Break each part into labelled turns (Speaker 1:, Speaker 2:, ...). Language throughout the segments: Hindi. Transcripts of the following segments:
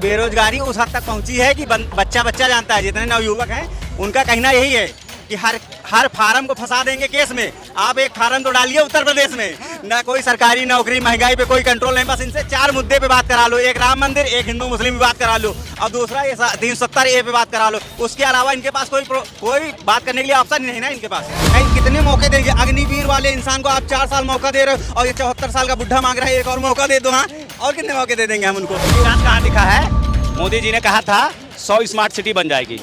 Speaker 1: बेरोजगारी उस हद तक पहुंची है कि बच्चा बच्चा जानता है, जितने नवयुवक हैं उनका कहना यही है कि हर फार्म को फंसा देंगे केस में। आप एक फार्म तो डालिए उत्तर प्रदेश में, ना कोई सरकारी नौकरी, महंगाई पे कोई कंट्रोल नहीं, बस इनसे 4 मुद्दे पे बात करा लो, एक राम मंदिर, एक हिंदू मुस्लिम पे बात करा लो और दूसरा ये 370A पे बात करा लो। उसके अलावा इनके पास कोई बात करने के लिए ऑप्शन नहीं है ना इनके पास। नहीं, कितने मौके देंगे? अग्निवीर वाले इंसान को आप 4 साल मौका दे रहे हो और ये 74 साल का बुढ़ा मांग रहा है एक और मौका दे दो। हाँ, और कितने मौके दे देंगे हम उनको?
Speaker 2: कहाँ लिखा है? मोदी जी ने कहा था 100 स्मार्ट सिटी बन जाएगी।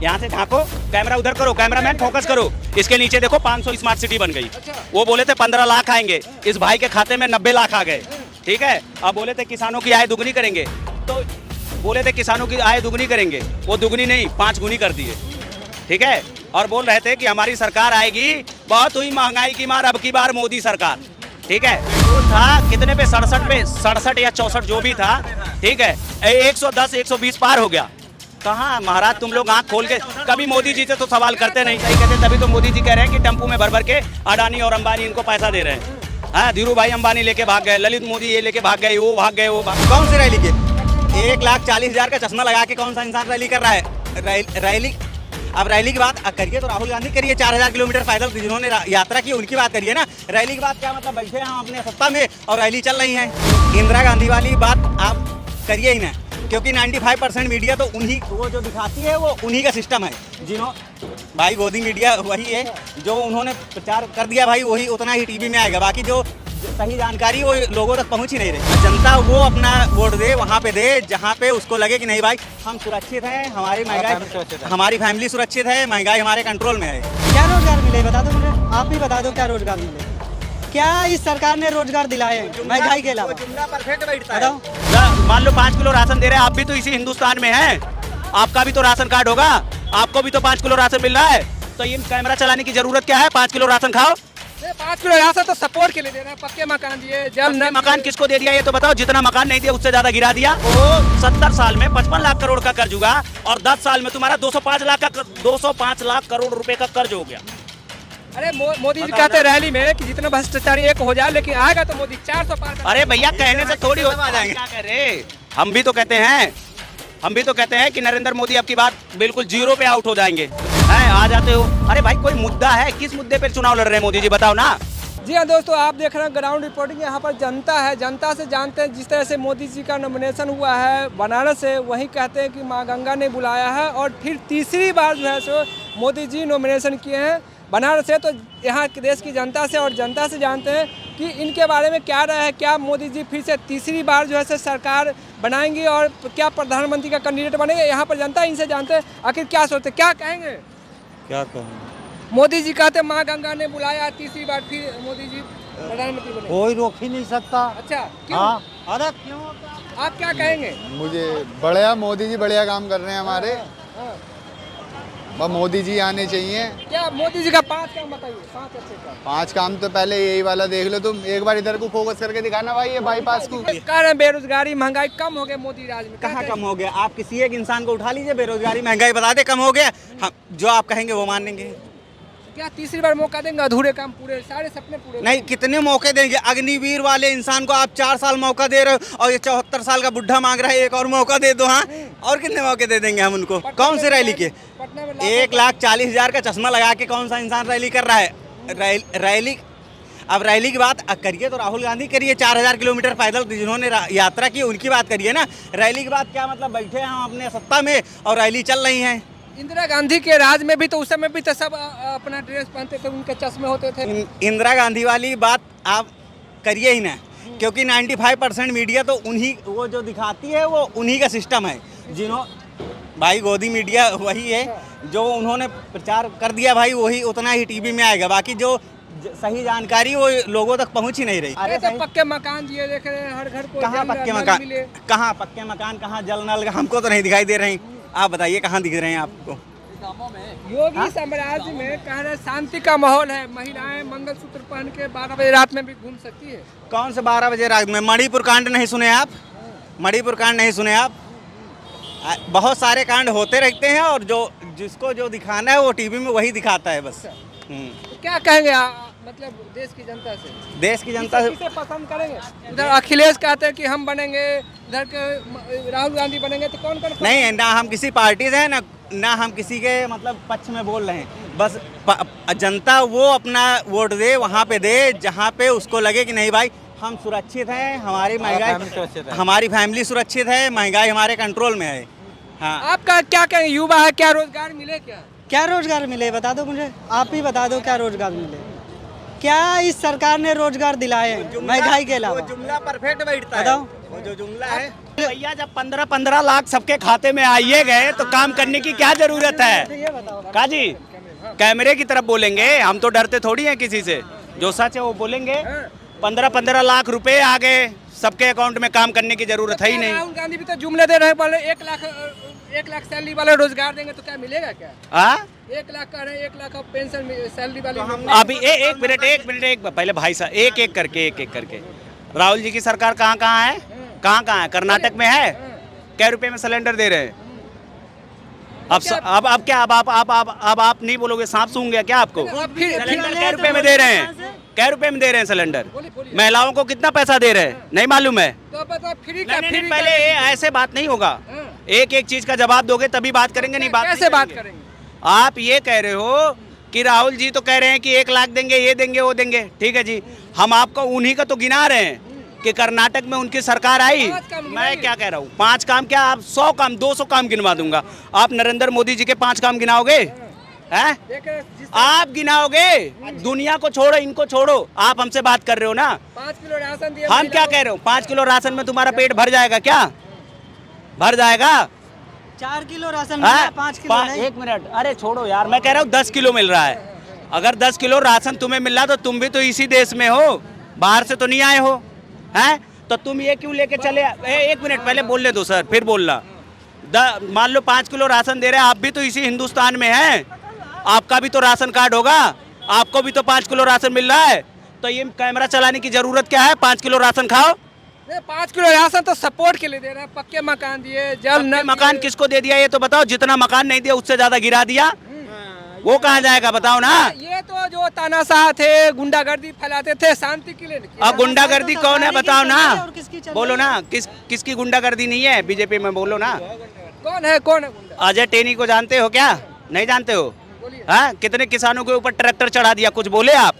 Speaker 2: यहाँ से झांको, कैमरा उधर करो, कैमरामैन फोकस करो, इसके नीचे देखो 500 स्मार्ट सिटी बन गई। वो बोले थे 15 लाख आएंगे, इस भाई के खाते में 90 लाख आ गए। ठीक है, अब बोले थे किसानों की आय दुगनी करेंगे, तो बोले थे किसानों की आय दुगनी करेंगे, वो दुगनी नहीं 5 गुनी कर दिए। ठीक है, और बोल रहे थे कि हमारी सरकार आएगी, बहुत हुई महंगाई की मार, अब की बार मोदी सरकार। ठीक है, था कितने पे? 67 या 64 जो भी था। ठीक है, 110 120 पार हो गया। कहाँ महाराज, तुम लोग आँख खोल के कभी मोदी जी से तो सवाल करते नहीं, सही कहते। तभी तो मोदी जी कह रहे हैं कि टेम्पू में भर भर के अडानी और अंबानी इनको पैसा दे रहे हैं। हाँ, धीरू भाई अंबानी लेके भाग गए, ललित मोदी ये लेके भाग गए, वो भाग गए, वो भाग।
Speaker 1: कौन सी रैली के? 1,40,000 का चश्मा लगा के कौन सा इंसान रैली कर रहा है? रैली, अब रैली की बात करिए तो राहुल गांधी करिए, 4000 किलोमीटर पैदल जिन्होंने यात्रा की उनकी बात करिए ना। रैली की बात क्या मतलब? बैठे हैं हम अपने सत्ता में और रैली चल रही है। इंदिरा गांधी वाली बात आप करिए ही ना, क्योंकि 95% मीडिया तो उन्हीं, वो जो दिखाती है वो उन्हीं का सिस्टम है। भाई गोदी मीडिया वही है, जो उन्होंने प्रचार कर दिया भाई वही उतना ही टीवी में आएगा, बाकी जो सही जानकारी वो लोगों तक पहुंच ही नहीं रही। जनता वो अपना वोट दे वहाँ पे दे जहाँ पे उसको लगे कि नहीं भाई हम सुरक्षित हैं, हमारी महंगाई, हमारी फैमिली सुरक्षित है, महंगाई हमारे कंट्रोल में है।
Speaker 3: क्या रोजगार मिले बता दो मुझे, आप भी बता दो क्या रोजगार मिले, क्या इस सरकार ने रोजगार दिलाए महंगाई के अलावा?
Speaker 1: परफेक्ट बैठता है।
Speaker 2: मान लो 5 किलो राशन दे रहे हैं, आप भी तो इसी हिंदुस्तान में हैं, आपका भी तो राशन कार्ड होगा, आपको भी तो 5 किलो राशन मिल रहा है, तो ये कैमरा चलाने की जरूरत क्या है? 5 किलो राशन खाओ।
Speaker 4: 5 किलो राशन तो सपोर्ट के लिए दे रहे हैं, पक्के मकान दिए, जल न
Speaker 2: मकान किसको दे दिया ये तो बताओ? जितना मकान नहीं दिया उससे ज्यादा गिरा दिया। वो 70 साल में 55 लाख करोड़ का कर्ज हुआ और 10 साल में तुम्हारा 205 लाख करोड़ रुपए का कर्ज हो गया।
Speaker 4: अरे मोदी जी कहते रैली में कि जितना भ्रष्टाचारी एक हो जाए, लेकिन आएगा तो मोदी 400 पार।
Speaker 2: अरे भैया कहने से थोड़ी हो जाएंगे, क्या कह रहे? हम भी तो कहते हैं कि नरेंद्र मोदी अब की बात बिल्कुल 0 पे आउट हो जाएंगे। हैं, आ जाते हो। अरे भाई कोई मुद्दा है, किस मुद्दे पे चुनाव लड़ रहे हैं मोदी जी, बताओ ना।
Speaker 4: जी हाँ दोस्तों, आप देख रहे हैं ग्राउंड रिपोर्टिंग। यहाँ पर जनता है, जनता से जानते हैं। जिस तरह से मोदी जी का नॉमिनेशन हुआ है बनारस से, वही कहते हैं कि माँ गंगा ने बुलाया है और फिर तीसरी बार जो है सो मोदी जी नॉमिनेशन किए हैं बनारस से। तो यहाँ देश की जनता से और जनता से जानते हैं कि इनके बारे में क्या राय है, क्या मोदी जी फिर से तीसरी बार जो है से सरकार बनाएंगी और क्या प्रधानमंत्री का कैंडिडेट बनेंगे। यहाँ पर जनता इनसे जानते हैं आखिर क्या सोचते, क्या कहेंगे?
Speaker 5: क्या कहेंगे?
Speaker 4: मोदी जी कहते माँ गंगा ने बुलाया, तीसरी बार फिर मोदी जी प्रधानमंत्री बने।
Speaker 5: कोई रोक ही नहीं सकता।
Speaker 4: अच्छा, क्यों?
Speaker 5: हाँ, अरे क्यों?
Speaker 4: आप क्या कहेंगे?
Speaker 6: मुझे बढ़िया, मोदी जी बढ़िया काम कर रहे हैं हमारे। बस मोदी जी आने चाहिए।
Speaker 4: क्या मोदी जी का 5 काम बताइए, 5 अच्छे काम।
Speaker 6: 5 काम तो पहले यही वाला देख लो तुम, एक बार इधर को फोकस करके दिखाना भाई, ये बाईपास को।
Speaker 4: कह रहे हैं बेरोजगारी महंगाई कम हो गया मोदी राज में।
Speaker 1: कहाँ कम हो गया? आप किसी एक इंसान को उठा लीजिए, बेरोजगारी महंगाई बता दे कम हो गया, हम जो आप कहेंगे वो मानेंगे।
Speaker 4: क्या तीसरी बार मौका देंगे? अधूरे काम पूरे, सारे सपने पूरे
Speaker 1: नहीं, कितने मौके देंगे? अग्निवीर वाले इंसान को आप 4 साल मौका दे रहे हो और ये 74 साल का बुढ़ा मांग रहा है एक और मौका दे दो। हाँ, और कितने मौके दे देंगे हम उनको? कौन से रैली के? 1,40,000 का चश्मा लगा के कौन सा इंसान रैली कर रहा है? रैली, अब रैली की बात करिए तो राहुल गांधी करिए, 4000 किलोमीटर पैदल जिन्होंने यात्रा की उनकी बात करिए ना। रैली की बात क्या मतलब? बैठे हैं हम अपने सत्ता में और रैली चल रही है।
Speaker 4: इंदिरा गांधी के राज में भी तो उस समय भी तो सब अपना ड्रेस पहनते थे, उनके चश्मे होते थे।
Speaker 1: इंदिरा गांधी वाली बात आप करिए ही ना, क्योंकि 95% मीडिया तो उन्हीं, वो जो दिखाती है वो उन्हीं का सिस्टम है। भाई गोदी मीडिया वही है, जो उन्होंने प्रचार कर दिया भाई वही उतना ही टीवी में आएगा, बाकी जो सही जानकारी वो लोगों तक पहुंच ही नहीं रही।
Speaker 4: अरे तो पक्के मकान दिए, देख रहे हैं हर घर को।
Speaker 1: कहाँ पक्के मकान? कहाँ पक्के मकान? कहाँ जल नल? हमको तो नहीं दिखाई दे रहे। आप बताइए कहाँ दिख रहे हैं आपको?
Speaker 4: योगी साम्राज्य में कह रहे शांति का माहौल है, महिलाएं मंगलसूत्र पहन के 12 बजे रात में भी घूम सकती है।
Speaker 1: कौन से 12 बजे रात में? मणिपुर कांड नहीं सुने आप? मणिपुर कांड नहीं सुने आप? बहुत सारे कांड होते रहते हैं और जो जिसको जो दिखाना है वो टीवी में वही दिखाता है बस।
Speaker 4: तो क्या कहेंगे मतलब देश की जनता से
Speaker 1: देश की जनता से
Speaker 4: किसे पसंद करेंगे? उधर अखिलेश कहते हैं कि हम बनेंगे, इधर के राहुल गांधी बनेंगे, तो कौन कौन
Speaker 1: नहीं है, ना हम किसी पार्टी से हैं ना हम किसी के मतलब पक्ष में बोल रहे हैं। बस जनता वो अपना वोट दे वहाँ पे दे जहाँ पे उसको लगे कि नहीं भाई हम सुरक्षित हैं, हमारी महंगाई, हमारी फैमिली सुरक्षित है, महंगाई हमारे कंट्रोल में है। हाँ,
Speaker 4: आपका क्या कहेंगे, युवा है, क्या रोजगार मिले क्या?
Speaker 3: क्या रोजगार मिले बता दो मुझे, आप ही बता दो क्या रोजगार मिले। क्या इस सरकार ने रोजगार दिलाए हैं महंगाई के अलावा?
Speaker 1: जुमला परफेक्ट बैठता है।
Speaker 3: बताओ।
Speaker 1: वो जो जुमला है
Speaker 2: भैया जब 15-15 लाख सबके खाते में आइए गए तो काम करने की क्या जरूरत है?
Speaker 3: ये बताओ।
Speaker 2: काजी कैमरे की तरफ बोलेंगे, हम तो डरते थोड़ी हैं किसी से, जो सच है वो बोलेंगे। 15-15 लाख रुपए आ गए सबके अकाउंट में, काम करने की जरूरत है ही नहीं।
Speaker 4: राहुल गांधी भी तो जुमले दे रहे हैं, बोले 1 लाख सैलरी वाले रोजगार देंगे, तो क्या मिलेगा क्या?
Speaker 2: हाँ
Speaker 4: 1 लाख का रहे, 1 लाख का पेंशन सैलरी वाले
Speaker 2: अभी एक मिनट पहले भाई साहब एक एक करके राहुल जी की सरकार कहाँ है? कहाँ है? कर्नाटक में है। क्या रुपए में सिलेंडर दे रहे हैं? अब क्या अब आप नहीं बोलोगे, सांप सूंघ गया क्या आपको? सिलेंडर क्या रुपए में दे रहे हैं? क्या रुपए में दे रहे हैं सिलेंडर? महिलाओं को कितना पैसा दे रहे हैं नहीं मालूम है?
Speaker 4: तो बताओ फ्री का
Speaker 2: नहीं,
Speaker 4: फ्री
Speaker 2: पहले ऐसे बात नहीं होगा, एक एक चीज का जवाब दोगे तभी बात करेंगे, नहीं बात
Speaker 4: कैसे
Speaker 2: नहीं
Speaker 4: बात
Speaker 2: करेंगे।
Speaker 4: करेंगे?
Speaker 2: आप ये कह रहे हो कि राहुल जी तो कह रहे हैं कि 1 लाख देंगे, ये देंगे, वो देंगे, ठीक है जी, हम आपको उन्हीं का तो गिना रहे हैं कि कर्नाटक में उनकी सरकार आई।
Speaker 4: 5 काम
Speaker 2: मैं क्या कह रहा हूँ, 5 काम क्या, आप 100 काम 200 काम गिनवा दूंगा। आप नरेंद्र मोदी जी के 5 काम गिनाओगे हैं? आप गिनाओगे? दुनिया को छोड़ो, इनको छोड़ो, आप हमसे बात कर रहे हो ना।
Speaker 4: 5 किलो राशन दिया,
Speaker 2: हम क्या कह रहे हो, 5 किलो राशन में तुम्हारा पेट भर जाएगा क्या? भर जाएगा?
Speaker 3: 4 किलो राशन मिला है, 5 किलो नहीं।
Speaker 2: 1 मिनट, अरे छोड़ो यार, मैं कह रहा हूँ 10 किलो मिल रहा है। अगर 10 किलो राशन तुम्हें मिल रहा तो तुम भी तो इसी देश में हो, बाहर से तो नहीं आए हो, हैं? तो तुम ये क्यों लेके चले? 1 मिनट पहले बोलने दो सर, फिर बोलना। मान लो 5 किलो राशन दे रहे हैं, आप भी तो इसी हिंदुस्तान में हैं, आपका भी तो राशन कार्ड होगा, आपको भी तो 5 किलो राशन मिल रहा है, तो ये कैमरा चलाने की जरूरत क्या है? 5 किलो राशन खाओ।
Speaker 4: 5 किलो राशन तो सपोर्ट के लिए दे रहा है, पक्के मकान दिए, जल नल
Speaker 2: मकान
Speaker 4: दिए।
Speaker 2: किसको दे दिया ये तो बताओ? जितना मकान नहीं दिया उससे ज्यादा गिरा दिया, वो कहाँ जाएगा बताओ ना?
Speaker 4: ये तो जो तानाशाह थे, गुंडागर्दी फैलाते थे, शांति के लिए किया।
Speaker 2: अब गुंडागर्दी कौन है बताओ ना?
Speaker 3: और किसकी चल
Speaker 2: बोलो ना, किसकी गुंडागर्दी नहीं है बीजेपी में, बोलो ना।
Speaker 4: कौन है गुंडा?
Speaker 2: अजय टेनी को जानते हो क्या? नहीं जानते हो? हाँ, कितने किसानों के ऊपर ट्रैक्टर चढ़ा दिया, कुछ बोले आप?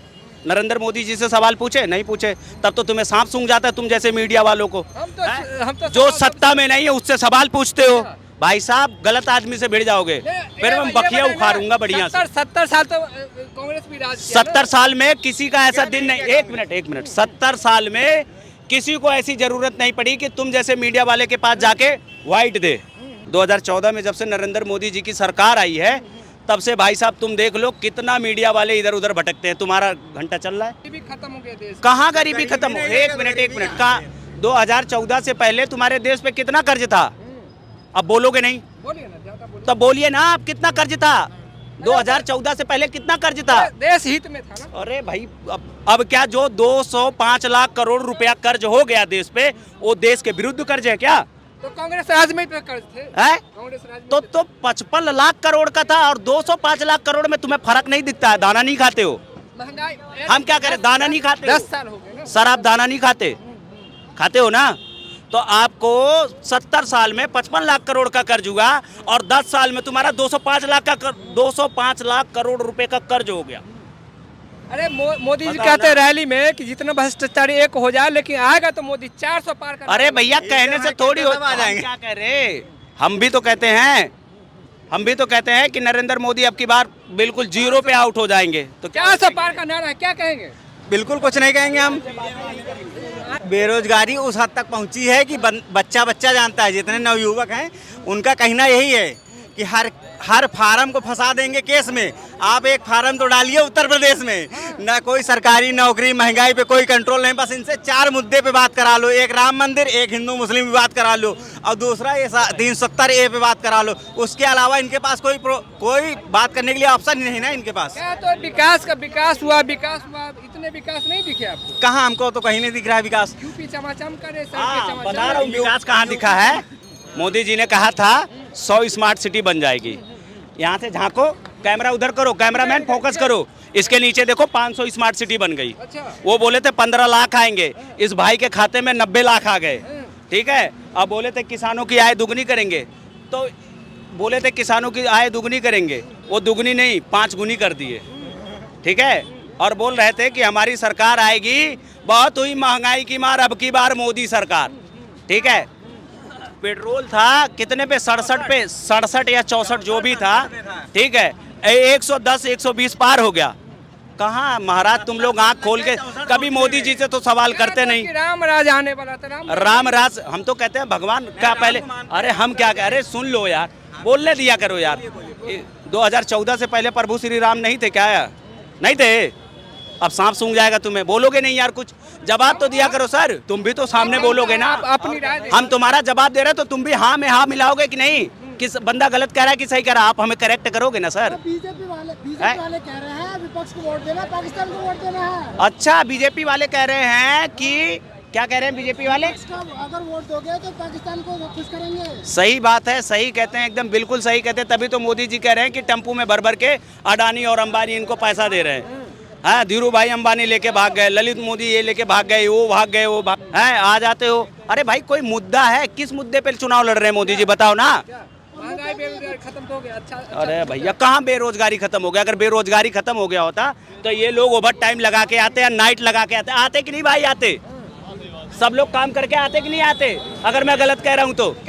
Speaker 2: नरेंद्र मोदी जी से सवाल पूछे? नहीं पूछे, तब तो तुम्हें सांप सूंघ जाता है, तुम जैसे मीडिया वालों को।
Speaker 4: हम तो
Speaker 2: जो सत्ता में नहीं है उससे सवाल पूछते हो, भाई साहब गलत आदमी से भिड़ जाओगे, फिर मैं बखिया उखाड़ूंगा बढ़िया से।
Speaker 4: 70 साल तो कांग्रेस भी राज किया ना।
Speaker 2: 70 साल में किसी का ऐसा दिन नहीं, एक मिनट 70 साल में किसी को ऐसी जरूरत नहीं पड़ी कि तुम जैसे मीडिया वाले के पास जाके वाइट दे। 2014 में जब से नरेंद्र मोदी जी की सरकार आई है तब से भाई साहब तुम देख लो कितना मीडिया वाले इधर उधर भटकते हैं। तुम्हारा घंटा चल रहा है,
Speaker 4: गरीबी खत्म हो गया देश।
Speaker 2: कहाँ गरीबी खत्म हो? एक मिनट कहाँ? 2014 से पहले तुम्हारे देश पे कितना कर्ज था? अब बोलोगे नहीं
Speaker 4: बोलिए ना, ज्यादा बोलिए।
Speaker 2: तो बोलिए ना, आप कितना कर्ज था? 2014 से पहले कितना कर्ज था?
Speaker 4: देश हित में था ना।
Speaker 2: अरे भाई अब क्या, जो 205 लाख करोड़ रुपया कर्ज हो गया देश पे, वो देश के विरुद्ध कर्ज है क्या?
Speaker 4: तो कांग्रेस राज में पे कर्ज थे,
Speaker 2: है?
Speaker 4: कांग्रेस राज में
Speaker 2: तो 55 लाख करोड़ का था और 205 लाख करोड़ में तुम्हें फर्क नहीं दिखता है? दाना नहीं खाते हो?
Speaker 4: महंगाई।
Speaker 2: हम क्या करें, दाना नहीं खाते?
Speaker 4: 10 साल हो गए ना।
Speaker 2: सर आप दाना नहीं खाते? खाते हो ना? तो आपको 70 साल में 55 लाख करोड़ का कर्ज हुआ और 10 साल में तुम्हारा 205 लाख करोड़ रुपए का कर्ज हो गया।
Speaker 4: अरे मोदी जी कहते हैं रैली में कि जितना भ्रष्टाचारी एक हो जाए, लेकिन आएगा तो मोदी 400 पार कर।
Speaker 2: अरे भैया कहने से थोड़ी हो
Speaker 1: आ जाएंगे।
Speaker 2: क्या कह रहे, हम भी तो कहते हैं कि नरेंद्र मोदी अब की बार बिल्कुल 0 पे आउट हो जाएंगे। तो
Speaker 4: 400 पार का नारा है, क्या कहेंगे?
Speaker 1: बिल्कुल कुछ नहीं कहेंगे हम। बेरोजगारी उस हद तक पहुंची है कि बच्चा जानता है, जितने नवयुवक हैं उनका कहना यही है कि हर फार्म को फंसा देंगे केस में। आप एक फार्म तो डालिए उत्तर प्रदेश में, ना कोई सरकारी नौकरी, महंगाई पे कोई कंट्रोल नहीं। बस इनसे 4 मुद्दे पे बात करा लो, एक राम मंदिर, एक हिंदू मुस्लिम पे बात करा लो और दूसरा ये 370A पे बात करा लो। उसके अलावा इनके पास कोई बात करने के लिए ऑप्शन ही नहीं ना इनके पास।
Speaker 4: क्या तो विकास हुआ, इतने विकास नहीं दिखे आपको?
Speaker 1: कहाँ, हमको तो कहीं नहीं दिख रहा है विकास।
Speaker 4: यूपी चमाचम करे,
Speaker 2: बता रहा हूँ विकास कहाँ दिखा है। मोदी जी ने कहा था 100 स्मार्ट सिटी बन जाएगी। यहाँ से झांको, कैमरा उधर करो, कैमरामैन फोकस करो। इसके नीचे देखो 500 स्मार्ट सिटी बन गई। वो बोले थे 15 लाख आएंगे, इस भाई के खाते में 90 लाख आ गए। ठीक है, अब बोले थे किसानों की आय दुगनी करेंगे, तो बोले थे किसानों की आय दुगनी करेंगे, वो दुगनी नहीं 5 गुनी कर दिए। ठीक है, और बोल रहे थे कि हमारी सरकार आएगी, बहुत हुई महंगाई की मार, अब की बार मोदी सरकार। ठीक है, पेट्रोल था कितने पे, 67 या 64 जो भी था। ठीक है, 110 120 पार हो गया। कहाँ महाराज तुम लोग आंख खोल के कभी मोदी जी से तो सवाल करते नहीं।
Speaker 4: राम राज आने वाला था,
Speaker 2: राम राज हम तो कहते हैं भगवान क्या पहले, अरे हम क्या कह, अरे सुन लो यार, बोलने दिया करो यार। 2014 से पहले प्रभु श्री राम नहीं थे क्या? नहीं थे? अब सांप सूंघ जाएगा तुम्हें, बोलोगे नहीं यार, कुछ जवाब तो दिया करो सर, तुम भी तो सामने बोलोगे ना।
Speaker 4: अपनी राय
Speaker 2: हम तुम्हारा जवाब दे रहे तो तुम भी हाँ में हाँ मिलाओगे कि नहीं, किस बंदा गलत कह रहा है कि सही कह रहा है, आप हमें करेक्ट करोगे ना सर।
Speaker 7: बीजेपी वाले कह रहे हैं विपक्ष को वोट देना, पाकिस्तान को वोट देना है।
Speaker 2: अच्छा, बीजेपी वाले कह रहे हैं कि क्या कह रहे हैं बीजेपी वाले?
Speaker 7: अगर वोट दोगे तो पाकिस्तान को खुश करेंगे।
Speaker 2: सही बात है, सही कहते हैं, एकदम बिल्कुल सही कहते हैं। तभी तो मोदी जी कह रहे हैं कि टेम्पू में भर भर के अडानी और अंबानी इनको पैसा दे रहे हैं। हाँ, धीरू भाई अंबानी लेके भाग गए, ललित मोदी ये लेके भाग गए, वो भाग गए, वो भाग हैं, आ जाते हो। अरे भाई कोई मुद्दा है, किस मुद्दे पे चुनाव लड़ रहे हैं मोदी जी, बताओ ना।
Speaker 4: महंगाई बेरोजगारी खत्म तो हो गया। अच्छा,
Speaker 2: अरे भैया कहाँ बेरोजगारी खत्म हो गया? अगर बेरोजगारी खत्म हो गया होता तो ये लोग ओवर टाइम लगा के आते हैं, नाइट लगा के आते कि नहीं भाई? आते, सब लोग काम करके आते कि नहीं आते? अगर मैं गलत कह रहा हूँ तो